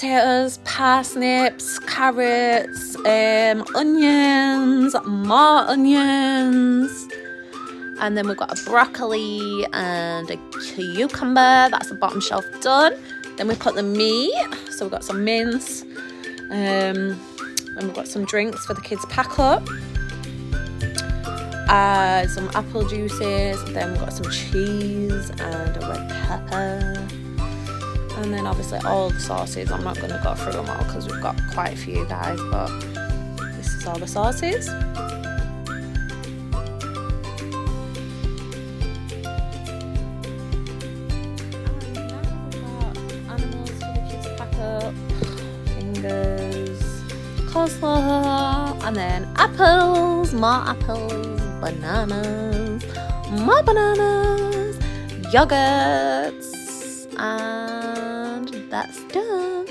potatoes, parsnips, carrots, onions, more onions, and then we've got a broccoli and a cucumber. That's the bottom shelf done. Then we put the meat, so we've got some mince, and we've got some drinks for the kids' pack up, some apple juices, then we've got some cheese and a red pepper, and then obviously all the sauces. I'm not going to go through them all because we've got quite a few, guys, but this is all the sauces. Fingers, coleslaw, and then apples, more apples, bananas, more bananas, yogurts, and that's done.